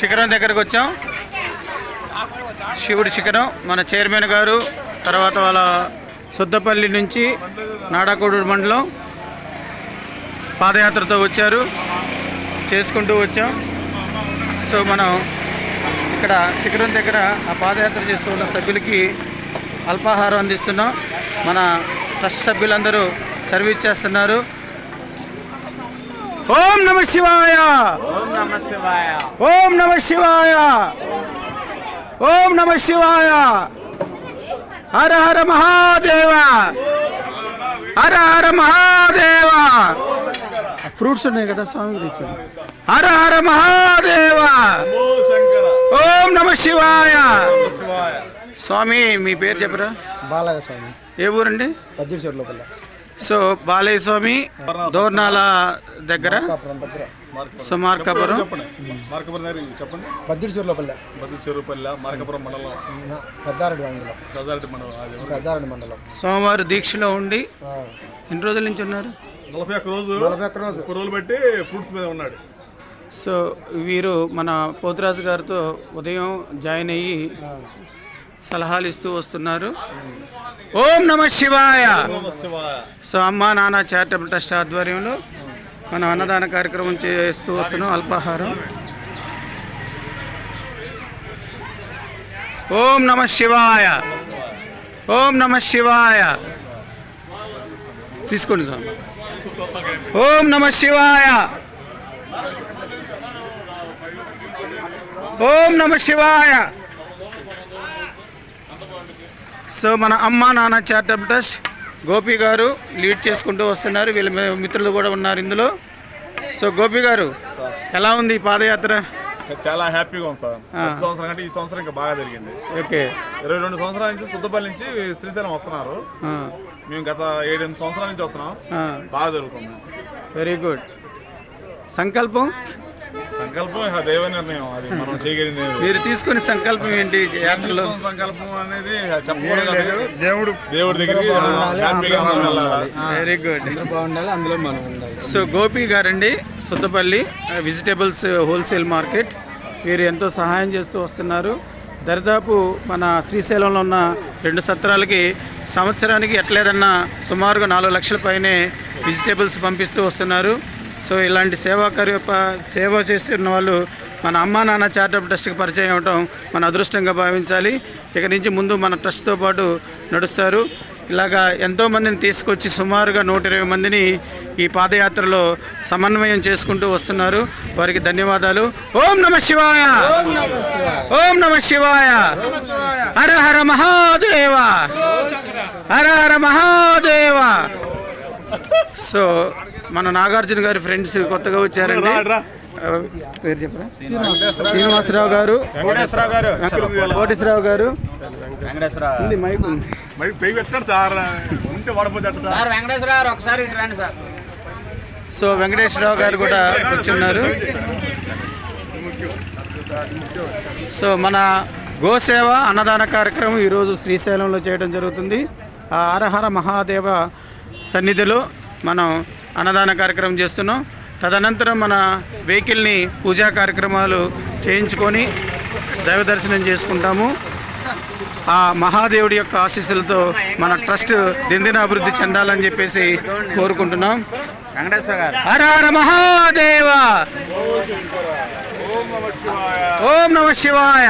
శిఖరం దగ్గరకు వచ్చాం. శివుడి శిఖరం. మన చైర్మన్ గారు తర్వాత వాళ్ళ సుద్దపల్లి నుంచి నాడాకోడూరు మండలం పాదయాత్రతో వచ్చారు, చేసుకుంటూ వచ్చాం. సో మనం ఇక్కడ శిఖరం దగ్గర ఆ పాదయాత్ర చేస్తూ ఉన్న సభ్యులకి అల్పాహారం అందిస్తున్నాం. మన ట్రస్ట్ సభ్యులందరూ సర్వీస్ చేస్తున్నారు. ఓం నమః శివాయ, ఓం నమః శివాయ, ఓం నమః శివాయ, ఓం నమః శివాయ. హర హర మహాదేవ, హర హర మహాదేవ. ఫ్రూట్స్ ఉన్నాయి కదా స్వామి గురించి. హర హర మహాదేవ, ఓం నమః శివాయ. స్వామి మీ పేరు చెప్పరా? బాలయ్య స్వామి. ఏ ఊరండి? పద్దెనిమిది లోపల. సో బాలయ్య స్వామి దోర్నాల దగ్గర. సో మార్కాపురం చెప్పండి. బద్దిరిచూరు లోపల. బద్దిరిచూరుపల్లి మార్కాపురం మండలం, పెద్దారెడ్డి మండలం. సోమవారం దీక్షలో ఉండి ఎన్ని రోజుల నుంచి ఉన్నారు? 41 రోజులు బట్టి ఫ్రూట్స్ మీద ఉన్నాడు. సో వీరు మన పోతురాజు గారితో ఉదయం జాయిన్ అయ్యి సలహాలు ఇస్తూ వస్తున్నారు. ఓం నమః శివాయ. సో అమ్మా నాన్న చారిటబుల్ ట్రస్ట్ ఆధ్వర్యంలో మనం అన్నదాన కార్యక్రమం చేస్తూ వస్తున్నాం. అల్పాహారం. ఓం నమః శివాయ, ఓం నమః శివాయ. తీసుకోండి స్వామి. ఓం నమః శివాయ, ఓం నమః శివాయ. సో మన అమ్మా నాన్న చారిటబుల్ ట్రస్ట్ గోపి గారు లీడ్ చేసుకుంటూ వస్తున్నారు. వీళ్ళ మిత్రులు కూడా ఉన్నారు ఇందులో. సో గోపి గారు, ఎలా ఉంది ఈ పాదయాత్ర? చాలా హ్యాపీగా ఉంది సార్. సంవత్సరం కంటే ఈ సంవత్సరం ఇంకా బాగా జరిగింది. ఓకే. 22 సంవత్సరాల నుంచి సుద్దపల్లి నుంచి శ్రీశైలం వస్తున్నారు. మేము గత 7-8 సంవత్సరాల నుంచి వస్తున్నాం. బాగా జరుగుతుంది. Very good. సంకల్పం దైవ నిర్ణయం, అది మనం చేయగలిగింది. మీరు తీసుకునే సంకల్పం ఏంటి యాత్రలో? సంకల్పం అనేది దేవుడి దగ్గరికి వెరీ గుడ్. బాగుండాలి, అందులో మనం ఉండాలి. సో గోపి గారండి, సుద్దపల్లి వెజిటేబుల్స్ హోల్సేల్ మార్కెట్. వీరు ఎంతో సహాయం చేస్తూ వస్తున్నారు. దరిదాపు మన శ్రీశైలంలో ఉన్న 2 సత్రాలకి సంవత్సరానికి ఎట్లేదన్నా సుమారుగా 4 లక్షల పైనే వెజిటేబుల్స్ పంపిస్తూ వస్తున్నారు. సో ఇలాంటి సేవ చేస్తున్న వాళ్ళు మన అమ్మా నాన్న చారిటబుల్ ట్రస్ట్కి పరిచయం అవ్వటం మన అదృష్టంగా భావించాలి. ఇక నుంచి ముందు మన ట్రస్ట్తో పాటు నడుస్తారు. ఇలాగా ఎంతోమందిని తీసుకొచ్చి సుమారుగా 120 మందిని ఈ పాదయాత్రలో సమన్వయం చేసుకుంటూ వస్తున్నారు. వారికి ధన్యవాదాలు. ఓం నమః శివాయ, ఓం నమః శివాయ. హర హర మహాదేవ, హర హర మహాదేవ. సో మన నాగార్జున గారి ఫ్రెండ్స్ కొత్తగా వచ్చారండి. పేరు చెప్పరా? శ్రీనివాసరావు గారు, కోటేశ్వరరావు గారు. సో వెంకటేశ్వరరావు గారు కూడా కూర్చున్నారు. సో మన గోసేవ అన్నదాన కార్యక్రమం ఈరోజు శ్రీశైలంలో చేయడం జరుగుతుంది. ఆ హరహర మహాదేవ సన్నిధిలో మనం అన్నదాన కార్యక్రమం చేస్తున్నాం. తదనంతరం మన వెహికల్ని పూజా కార్యక్రమాలు చేయించుకొని దైవ దర్శనం చేసుకుంటాము. ఆ మహాదేవుడి యొక్క ఆశీస్సులతో మన ట్రస్ట్ దినదిన అభివృద్ధి చెందాలని చెప్పేసి కోరుకుంటున్నాం. హర హర మహాదేవ, ఓం నమః శివాయ.